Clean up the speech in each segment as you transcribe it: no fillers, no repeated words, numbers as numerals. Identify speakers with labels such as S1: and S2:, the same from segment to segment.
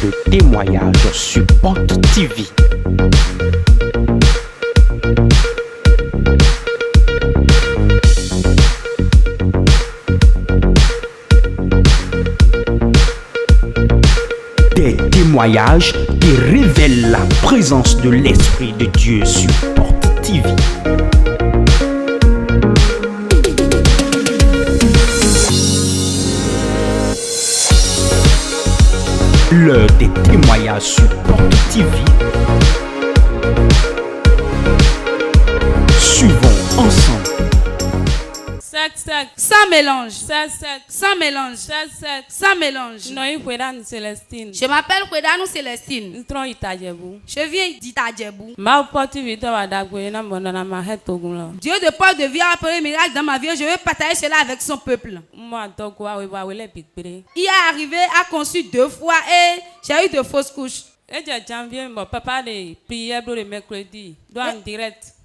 S1: de témoignages sur Porte TV. Des témoignages qui révèlent la présence de l'Esprit de Dieu sur Porte TV. L'heure des témoignages sur Porte TV. Suivons ensemble.
S2: Sans mélange.
S3: Sans mélange.
S2: Sans mélange.
S3: Célestine.
S2: Je m'appelle Kwedanou Célestine. Je viens d'Itadjebou. Dieu de Paul devient un premier miracle dans ma vie. Je vais partager cela avec son peuple. Il est arrivé, a conçu 2 fois et j'ai eu de fausses couches.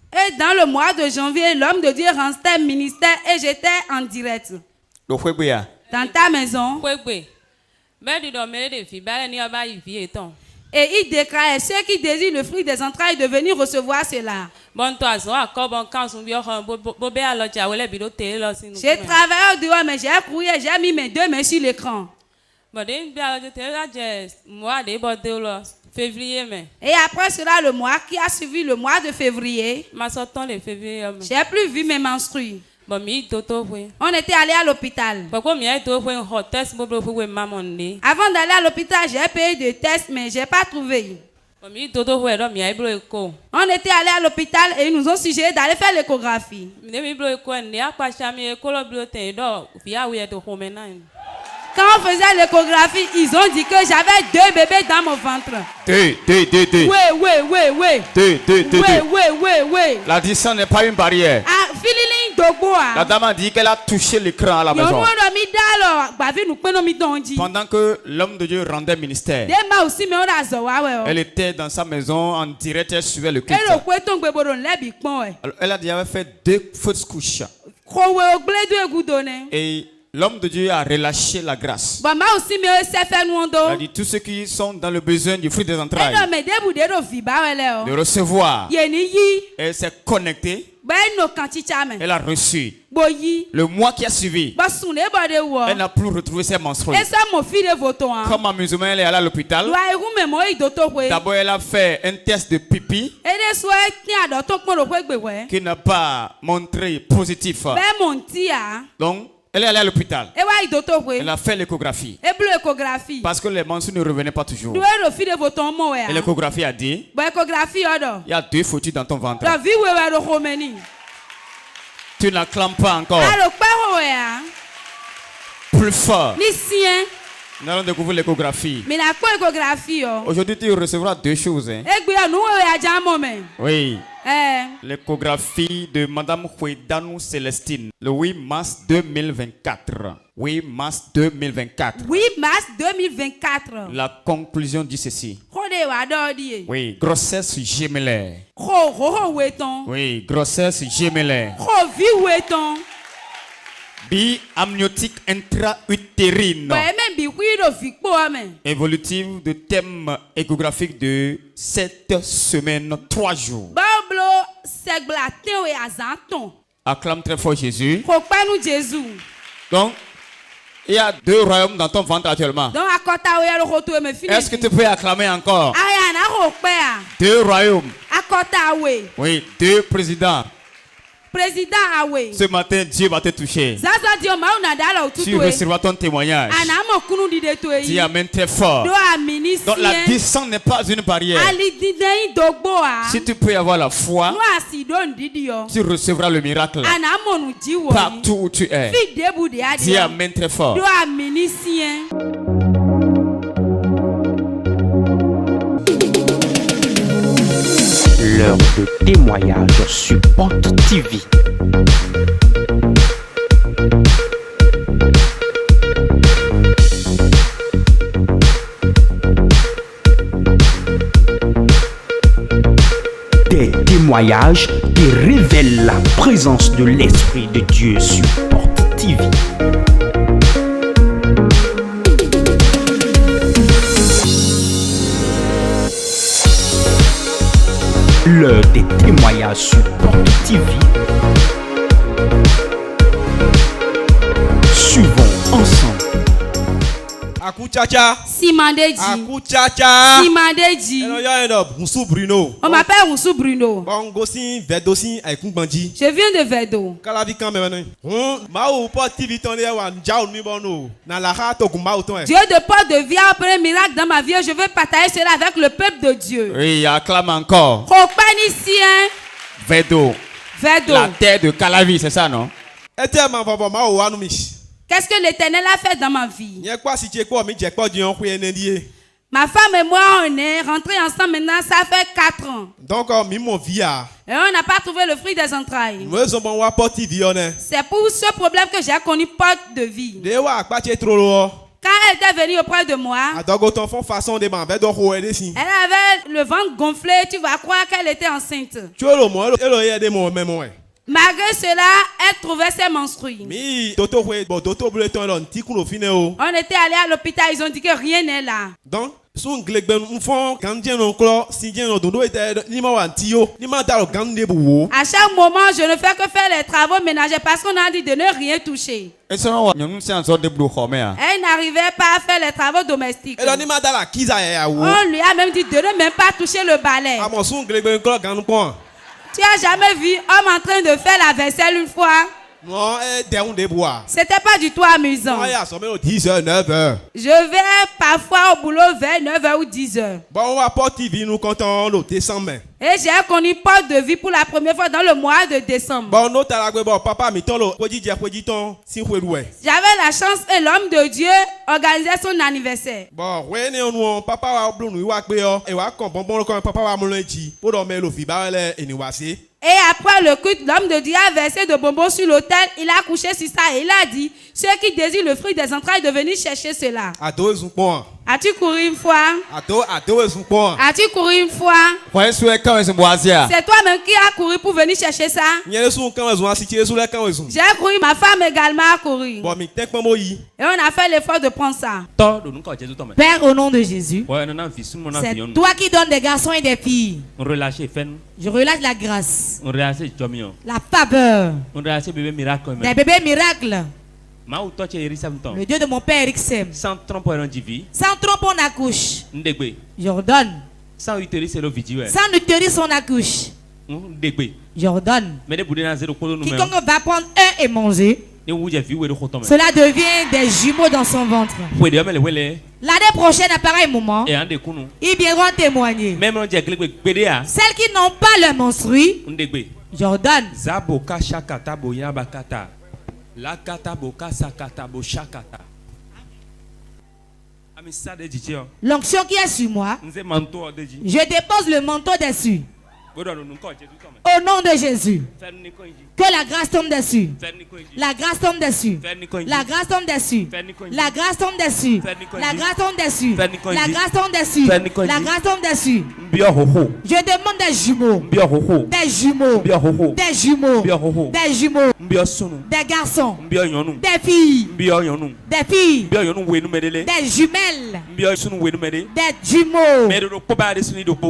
S2: Et dans le mois de janvier, l'homme de Dieu rendait un ministère et j'étais en direct. Dans ta maison. Et il déclarait ceux qui désirent le fruit des entrailles de venir recevoir cela. J'ai travaillé au dehors, mais j'ai couru et j'ai mis mes 2 mains sur l'écran. Et après cela, le mois qui a suivi le mois de février, j'ai plus vu mes menstrues. On était allé à l'hôpital. Avant d'aller à l'hôpital, j'ai payé des tests, mais je n'ai pas trouvé. On était allé à l'hôpital et ils nous ont suggéré d'aller faire l'échographie. Quand on faisait l'échographie, ils ont dit que j'avais 2 bébés dans mon ventre.
S4: Oui.
S2: Oui.
S4: La distance n'est pas une barrière. La dame a dit qu'elle a touché l'écran à la maison. Pendant que l'homme de Dieu rendait ministère, elle était dans sa maison en direct, elle suivait le culte. Alors, elle a dit qu'elle avait fait 2 fausses couches. Et l'homme de Dieu a relâché la grâce. Il a dit tous ceux qui sont dans le besoin du fruit des entrailles de recevoir. Elle s'est connectée. Elle a reçu. Le mois qui a suivi, elle n'a plus retrouvé ses menstrues. Comme amusement, elle est allée à l'hôpital. D'abord, elle a fait un test de pipi qui n'a pas montré positif. Donc, elle est allée à l'hôpital. Elle a fait l'échographie. Parce que les menstrues ne revenaient pas toujours. Et l'échographie a dit, il y a 2 foutus dans ton ventre. Tu n'acclames pas encore. Plus fort. Nous allons découvrir l'échographie. Aujourd'hui, tu recevras 2 choses. Oui. L'échographie de Madame Kwedanou Célestine, le 8 mars 2024. 8 mars 2024. La conclusion dit ceci. Oui, grossesse gémellaire. Oui, grossesse gémellaire. Bi-amniotique intra-utérine. Évolutive de thème échographique de 7 semaines, 3 jours. Acclame très fort Jésus. Donc, il y a 2 royaumes dans ton ventre actuellement. Est-ce que tu peux acclamer encore? 2 royaumes. Oui, 2 présidents. Ce matin, Dieu va te toucher. Tu recevras ton témoignage. Dis amen très fort. Donc la distance n'est pas une barrière. Si tu peux avoir la foi, tu recevras le miracle partout où tu es. Dis amen très fort.
S1: L'heure de témoignages sur Porte TV. Des témoignages qui révèlent la présence de l'Esprit de Dieu sur Porte TV. l'heure des témoignages sur Porte TV. Suivons ensemble.
S5: Akuchacha.
S2: Simandeji.
S5: Akuchacha.
S2: Simandeji.
S5: Moussou Bruno.
S2: On m'appelle Moussou Bruno.
S5: Bongosin Vedosin Aikungbandi.
S2: Je viens de Vedo.
S5: Kalavi quand même. Mao Porte TV ton wa njao mi bono. Na la rato gumao ton.
S2: Dieu de Porte de vie a opéré un miracle dans ma vie. Je veux partager cela avec le peuple de Dieu.
S4: Oui, acclame encore.
S2: Kopanicien.
S4: Vedo.
S2: Vedo.
S4: La terre de Calavi, c'est ça, non?
S2: Qu'est-ce que l'Éternel a fait dans ma vie? Ma femme et moi, on est rentrés ensemble maintenant, ça fait 4 ans.
S5: Donc,
S2: et on n'a pas trouvé le fruit des entrailles. C'est pour ce problème que j'ai connu Porte de vie. Quand elle était venue auprès de moi, elle avait le ventre gonflé, tu vas croire qu'elle était enceinte. Malgré cela, elle trouvait ses menstrues. On était allé à l'hôpital, ils ont dit que rien n'est là.
S5: Donc, à
S2: chaque moment, je ne fais que faire les travaux ménagers parce qu'on a dit de ne rien toucher. Elle n'arrivait pas à faire les travaux domestiques. On lui a même dit de ne même pas toucher le balai. Tu as jamais vu homme en train de faire la vaisselle une fois? C'était pas du tout amusant. Je vais parfois au boulot vers 9h ou 10h. Et j'ai connu Porte de vie pour la première fois dans le mois de décembre. J'avais la chance et l'homme de Dieu organisait son anniversaire. Et après le culte, l'homme de Dieu a versé de bonbons sur l'autel. Il a couché sur ça et il a dit, ceux qui désirent le fruit des entrailles de venir chercher cela. As-tu couru une fois? As-tu couru une fois? C'est toi-même qui as couru pour venir chercher ça? J'ai couru, ma femme également a couru. Et on a fait l'effort de prendre ça.
S6: Père, au nom de Jésus, c'est toi qui donnes des garçons et des filles. Je relâche la grâce, la faveur, des bébés miracles. Le Dieu de mon père Ericsem. Sans trompe on accouche. J'ordonne. Sans utérus on accouche. J'ordonne. Quiconque va prendre un et manger, cela devient des jumeaux dans son ventre. L'année prochaine, à pareil moment, ils viendront témoigner. Celles qui n'ont pas le menstrues, j'ordonne. L'onction qui est sur moi, je dépose le manteau dessus. Au nom de Jésus, que la grâce tombe dessus. La grâce tombe dessus. La grâce tombe dessus. La grâce tombe dessus. La grâce tombe dessus. La grâce tombe dessus. La grâce tombe dessus. Je demande des jumeaux. Des jumeaux. Des jumeaux. Des jumeaux. Des garçons. Des filles. Des filles. Des jumelles. Des jumeaux.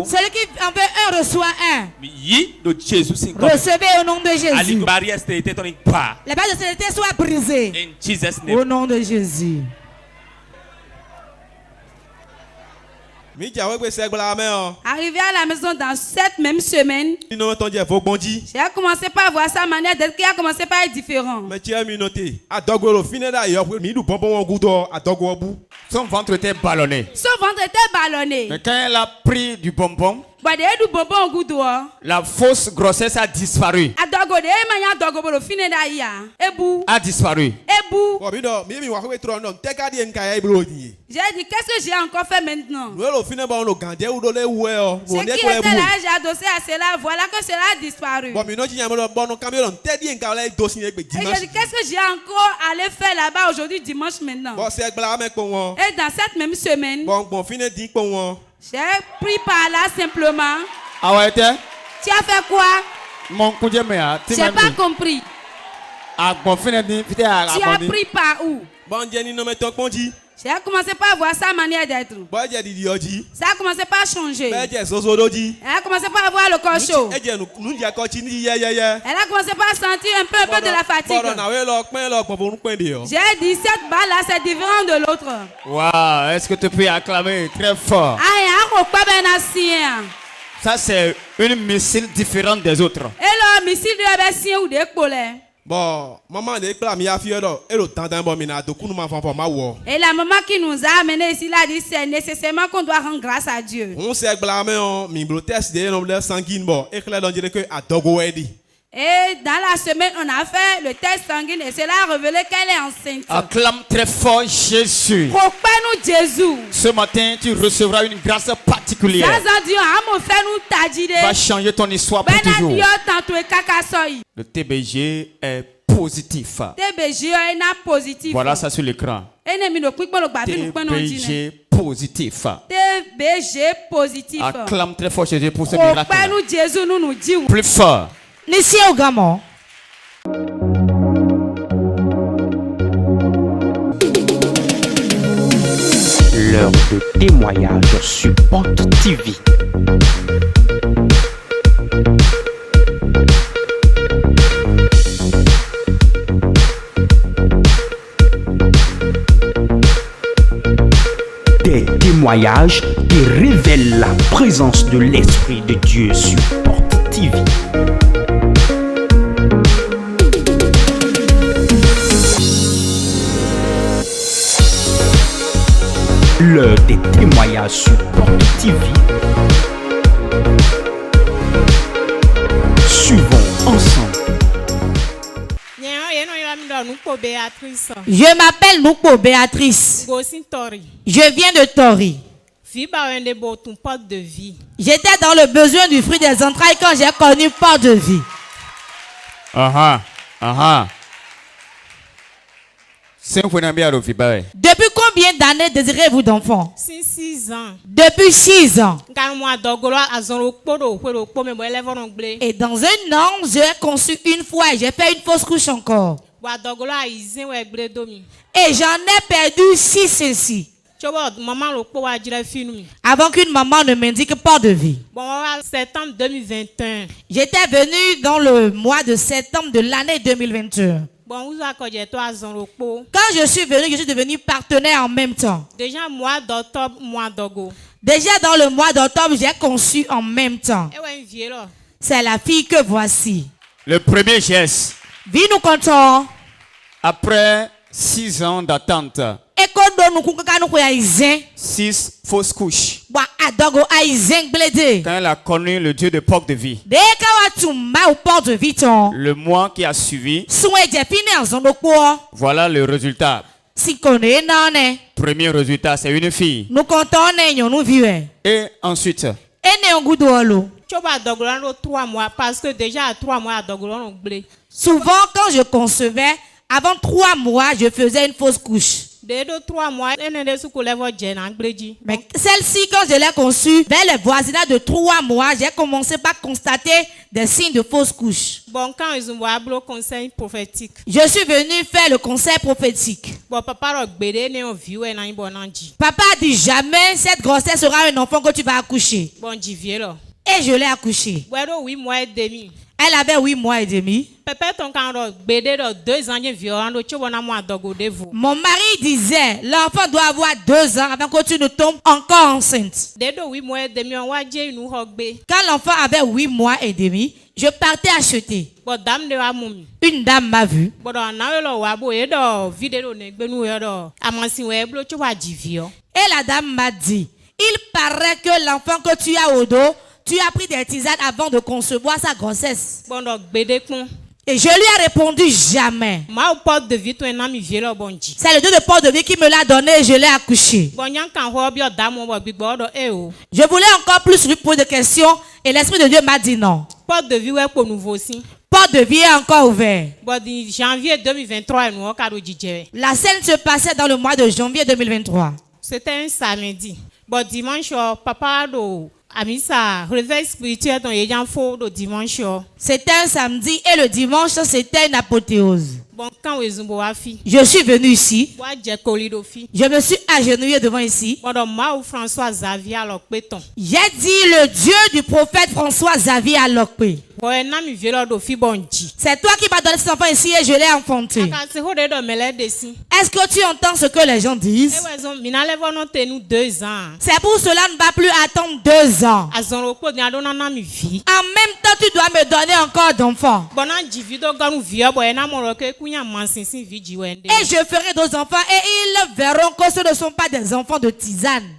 S6: Celui qui en veut un reçoit un. Recevez au nom de Jésus. Les barrières de stérilité soient brisées. Au nom de Jésus.
S2: Arrivé à la maison dans cette même semaine, j'ai commencé par voir sa manière d'être qui a commencé par être différent.
S4: Son ventre était ballonné.
S2: Mais
S4: quand elle a pris du bonbon,
S2: la
S4: fausse grossesse a disparu. A disparu.
S2: J'ai dit, qu'est-ce que j'ai encore fait maintenant? Ce qui était là, j'ai adossé à cela, voilà que cela a disparu. Et j'ai dit, qu'est-ce que j'ai encore allé faire là-bas aujourd'hui, dimanche maintenant? Et dans cette même semaine, j'ai pris par là simplement. Tu as fait quoi? J'ai pas compris. Tu as pris par où? J'ai commencé par voir sa manière d'être. Ça a commencé par changer. Elle a commencé par avoir le corps chaud. Elle a commencé par sentir un peu de la fatigue. J'ai dit, cette balle-là, c'est différent de l'autre.
S4: Waouh, est-ce que tu peux acclamer très fort? Ça, c'est une missile différente des autres.
S2: Et le missile de ou des épaules.
S5: Bon, maman de
S2: et la maman qui nous a amené ici là dit c'est nécessairement qu'on doit rendre grâce à Dieu.
S5: On s'est blâmé en test de l'homme sanguine bon et que là on dirait que à Dogo Eddy.
S2: Et dans la semaine, on a fait le test sanguin et cela a révélé qu'elle est enceinte.
S4: Acclame très fort Jésus. Ce matin, tu recevras une grâce particulière. Va changer ton histoire pour toujours. Le TBG est positif. Voilà ça sur l'écran. TBG positif. Acclame très fort Jésus pour ce miracle. Plus fort.
S1: L'heure de témoignage sur Porte TV. Des témoignages qui révèlent la présence de l'Esprit de Dieu sur Porte TV. L'heure des témoignages sur Porte TV. Suivons ensemble.
S2: Je m'appelle Nupo Béatrice. Je viens de Tori. J'étais dans le besoin du fruit des entrailles quand j'ai connu Porte de vie. Depuis combien d'années désirez-vous d'enfants?
S3: 6 ans.
S2: Depuis 6 ans. Et dans un an, j'ai conçu une fois et j'ai fait une fausse couche encore. Et j'en ai perdu 6 ici. Avant qu'une maman ne m'indique pas de vie.
S3: Septembre 2021.
S2: J'étais venue dans le mois de septembre de l'année 2021. Quand je suis devenu partenaire en même temps.
S3: Déjà mois d'octobre, mois d'ogo.
S2: Déjà dans le mois d'octobre, j'ai conçu en même temps. C'est la fille que voici.
S4: Le premier geste.
S2: Vie nous comptons.
S4: Après 6 ans d'attente. 6 fausses couches. Quand elle a connu le Dieu de Porte de vie. Le mois qui a suivi. Voilà le résultat. Premier résultat, c'est une fille. Et ensuite.
S2: Souvent quand je concevais, avant 3 mois, je faisais une fausse couche. Mais celle-ci, quand je l'ai conçue, vers le voisinage de 3 mois, j'ai commencé par constater des signes de fausse couche. Je suis venu faire le conseil prophétique. Papa a dit jamais cette grossesse sera un enfant que tu vas accoucher. Et je l'ai accouché. Elle avait 8 mois et demi. Mon mari disait, l'enfant doit avoir 2 ans avant que tu ne tombes encore enceinte. Quand l'enfant avait 8 mois et demi, je partais acheter. Une dame m'a vu. Et la dame m'a dit, il paraît que l'enfant que tu as au dos, tu as pris des tisanes avant de concevoir sa grossesse. Et je lui ai répondu jamais. C'est le Dieu de Porte de vie qui me l'a donné et je l'ai accouché. Je voulais encore plus lui poser des questions et l'Esprit de Dieu m'a dit non. Porte de vie est encore ouvert. La scène se passait dans le mois de janvier 2023.
S3: C'était un samedi. Dimanche, papa
S2: C'était un samedi et le dimanche, c'était une apothéose. Je suis venu ici. Je me suis agenouillé devant ici. J'ai dit le Dieu du prophète François Xavier Alokpe. C'est toi qui m'as donné cet enfant ici et je l'ai enfanté. Est-ce que tu entends ce que les gens disent? C'est pour cela qu'on ne va plus attendre 2 ans. En même temps, tu dois me donner encore d'enfants. Et je ferai 2 enfants et ils verront que ce ne sont pas des enfants de tisane.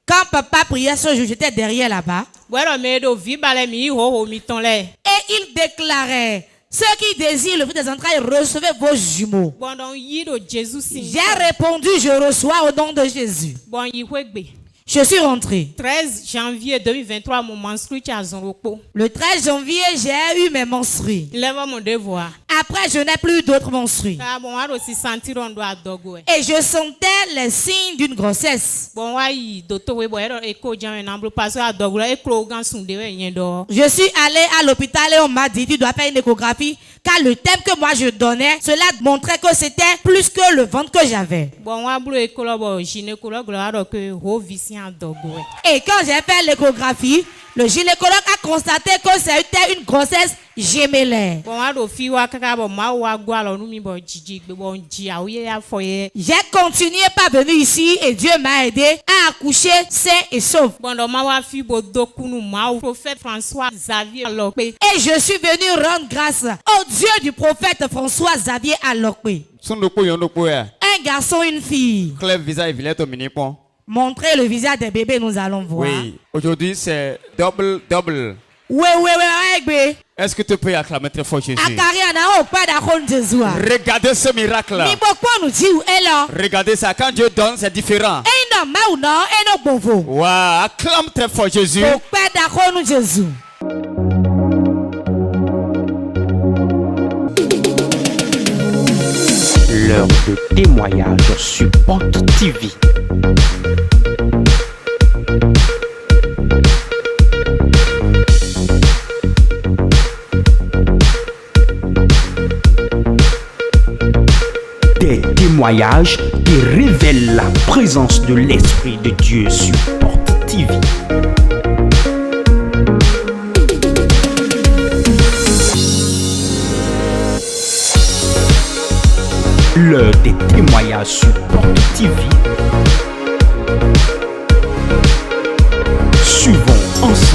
S2: Quand papa priait ce jour, j'étais derrière là-bas. Et il déclarait: ceux qui désirent le fruit des entrailles, recevez vos jumeaux. J'ai répondu: je reçois au nom de Jésus. Je suis rentré.
S3: 13 janvier 2023, mon menstru.
S2: Le 13 janvier, j'ai eu mes menstrues.
S3: Mon devoir.
S2: Après, je n'ai plus d'autres menstrues. Et je sentais les signes d'une grossesse. Je suis allé à l'hôpital et on m'a dit: tu dois faire une échographie. Car le thème que moi je donnais, cela montrait que c'était plus que le ventre que j'avais. Et quand j'ai fait l'échographie, le gynécologue a constaté que c'était une grossesse gémellaire. J'ai continué par venir ici et Dieu m'a aidé à accoucher sain et sauf. Et je suis venu rendre grâce au Dieu du prophète François Xavier Alokpe. Un garçon, une fille. Montrez le visage des bébés, nous allons voir.
S4: Oui, aujourd'hui c'est double.
S2: Oui.
S4: Est-ce que tu peux acclamer très fort Jésus?
S2: Regardez
S4: ce miracle. Regardez ça, quand Dieu donne, c'est différent. Wow, acclame très fort Jésus.
S1: L'heure de témoignage sur Porte TV. Des témoignages qui révèlent la présence de l'Esprit de Dieu sur Porte TV. L'heure des témoignages sur Porte TV. Suivons ensemble